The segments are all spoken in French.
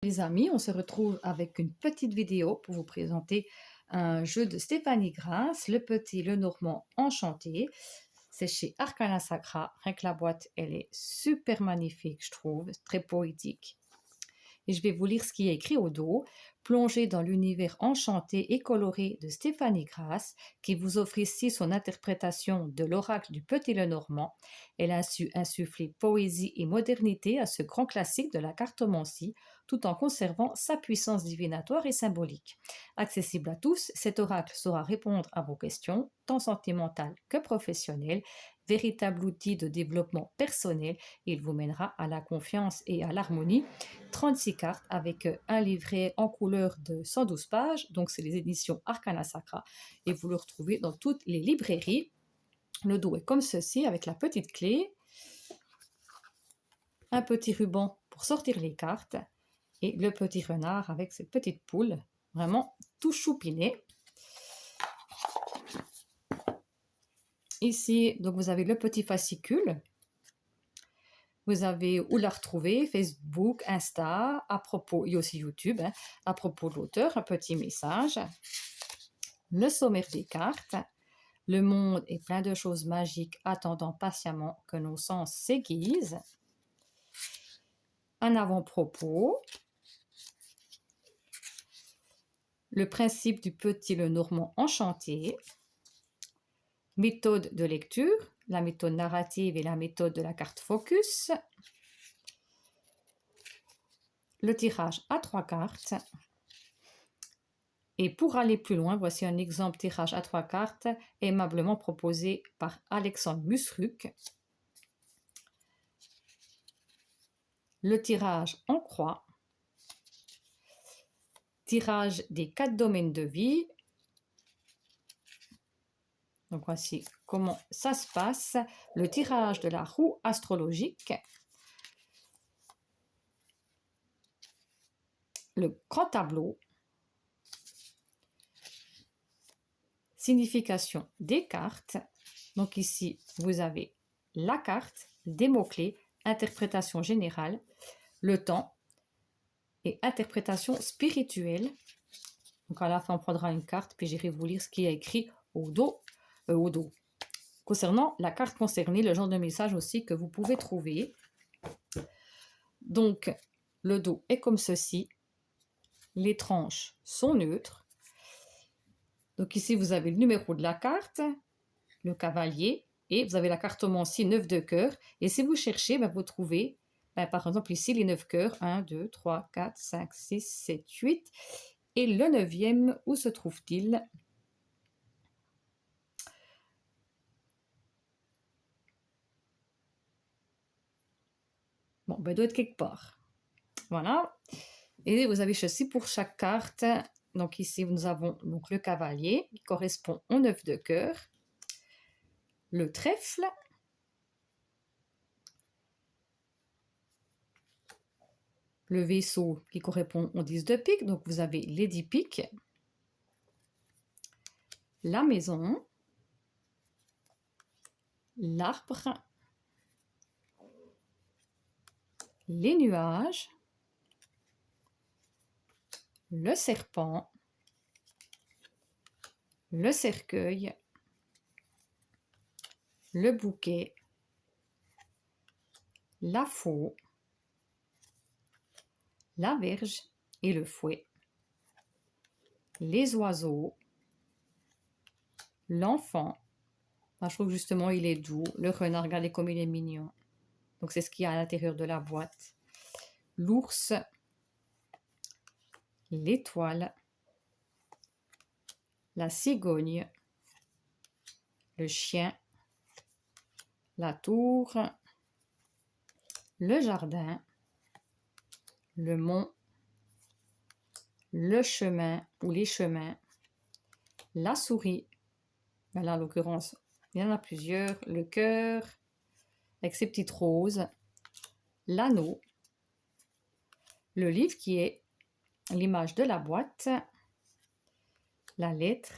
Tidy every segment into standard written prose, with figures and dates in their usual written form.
Les amis, on se retrouve avec une petite vidéo pour vous présenter un jeu de Stéphanie Grass, Le Petit Le Normand Enchanté. C'est chez Arcana Sacra. Rien que la boîte, elle est super magnifique, je trouve, très poétique. Et je vais vous lire ce qui est écrit au dos. Plongez dans l'univers enchanté et coloré de Stéphanie Grass, qui vous offre ici son interprétation de l'oracle du Petit Lenormand. Elle a su insuffler poésie et modernité à ce grand classique de la cartomancie, tout en conservant sa puissance divinatoire et symbolique. Accessible à tous, cet oracle saura répondre à vos questions, tant sentimentales que professionnelles. Véritable outil de développement personnel, il vous mènera à la confiance et à l'harmonie. 36 cartes avec un livret en couleur de 112 pages, donc c'est les éditions Arcana Sacra, et vous le retrouvez dans toutes les librairies. Le dos est comme ceci, avec la petite clé, un petit ruban pour sortir les cartes, et le petit renard avec cette petite poule, vraiment tout choupiné. Ici, donc vous avez le petit fascicule. Vous avez où la retrouver, Facebook, Insta, à propos, et aussi YouTube, à propos de l'auteur, un petit message. Le sommaire des cartes. Le monde est plein de choses magiques attendant patiemment que nos sens s'aiguisent. Un avant-propos. Le principe du Petit Le Normand Enchanté. Méthode de lecture, la méthode narrative et la méthode de la carte focus. Le tirage à 3 cartes. Et pour aller plus loin, voici un exemple tirage à 3 cartes aimablement proposé par Alexandre Musruc. Le tirage en croix. Tirage des 4 domaines de vie. Donc voici comment ça se passe. Le tirage de la roue astrologique. Le grand tableau. Signification des cartes. Donc ici, vous avez la carte, des mots-clés, interprétation générale, le temps et interprétation spirituelle. Donc à la fin, on prendra une carte, puis j'irai vous lire ce qui est écrit au dos. Concernant la carte concernée, le genre de message aussi que vous pouvez trouver. Donc, le dos est comme ceci. Les tranches sont neutres. Donc ici, vous avez le numéro de la carte, le cavalier, et vous avez la cartomancie 9 de cœur. Et si vous cherchez, vous trouvez, par exemple ici, les 9 cœurs. 1, 2, 3, 4, 5, 6, 7, 8. Et le 9e, où se trouve-t-il? Bon, il doit être quelque part. Voilà. Et vous avez ceci pour chaque carte. Donc ici, nous avons donc le cavalier qui correspond au 9 de cœur. Le trèfle. Le vaisseau qui correspond au 10 de pique. Donc vous avez les 10 piques. La maison. L'arbre. Les nuages. Le serpent. Le cercueil. Le bouquet. La faux. La verge et le fouet. Les oiseaux. L'enfant. Je trouve que justement il est doux. Le renard, regardez comme il est mignon. Donc c'est ce qu'il y a à l'intérieur de la boîte. L'ours. L'étoile. La cigogne. Le chien. La tour. Le jardin. Le mont. Le chemin ou les chemins. La souris. Là, en l'occurrence, il y en a plusieurs. Le cœur, avec ses petites roses. L'anneau. Le livre qui est l'image de la boîte. La lettre.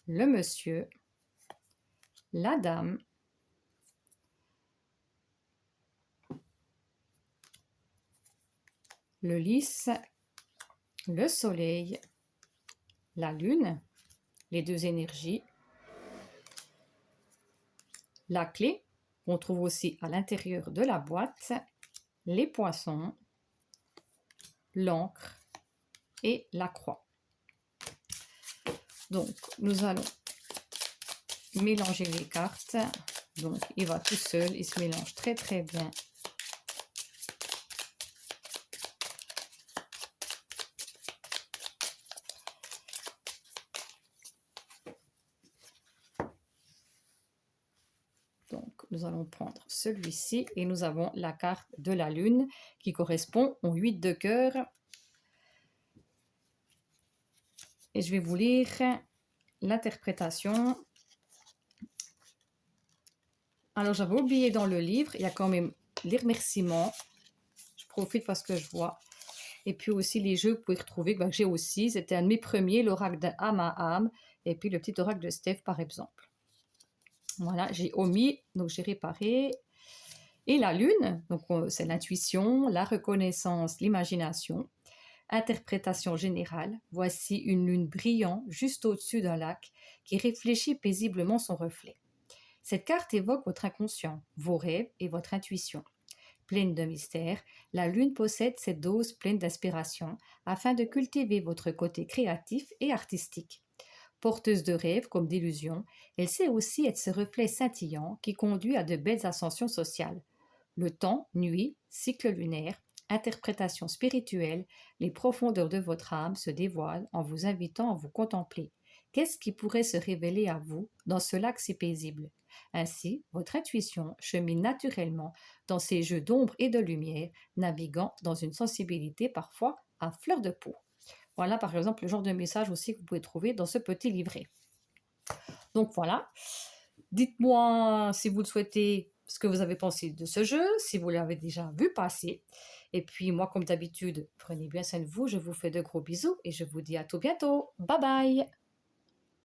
Le monsieur. La dame. le lys, le soleil, la lune, les deux énergies, la clé, qu'on trouve aussi à l'intérieur de la boîte, les poissons, l'encre et la croix. Donc, nous allons mélanger les cartes. Donc, il va tout seul, il se mélange très très bien. Donc, nous allons prendre celui-ci et nous avons la carte de la lune qui correspond au 8 de cœur. Et je vais vous lire l'interprétation. Alors, j'avais oublié dans le livre, il y a quand même les remerciements. Je profite parce que je vois. Et puis aussi les jeux que vous pouvez retrouver, que j'ai aussi. C'était un de mes premiers, l'oracle de Âme, et puis le petit oracle de Steph, par exemple. Voilà, j'ai omis, donc j'ai réparé. Et la lune, donc c'est l'intuition, la reconnaissance, l'imagination. Interprétation générale, voici une lune brillante juste au-dessus d'un lac qui réfléchit paisiblement son reflet. Cette carte évoque votre inconscient, vos rêves et votre intuition. Pleine de mystère, la lune possède cette dose pleine d'inspiration afin de cultiver votre côté créatif et artistique. Porteuse de rêves comme d'illusions, elle sait aussi être ce reflet scintillant qui conduit à de belles ascensions sociales. Le temps, nuit, cycle lunaire, interprétation spirituelle, les profondeurs de votre âme se dévoilent en vous invitant à vous contempler. Qu'est-ce qui pourrait se révéler à vous dans ce lac si paisible? Ainsi, votre intuition chemine naturellement dans ces jeux d'ombre et de lumière, naviguant dans une sensibilité parfois à fleur de peau. Voilà par exemple le genre de message aussi que vous pouvez trouver dans ce petit livret. Donc voilà, dites-moi si vous le souhaitez ce que vous avez pensé de ce jeu, si vous l'avez déjà vu passer. Et puis moi comme d'habitude, prenez bien soin de vous, je vous fais de gros bisous et je vous dis à tout bientôt. Bye bye!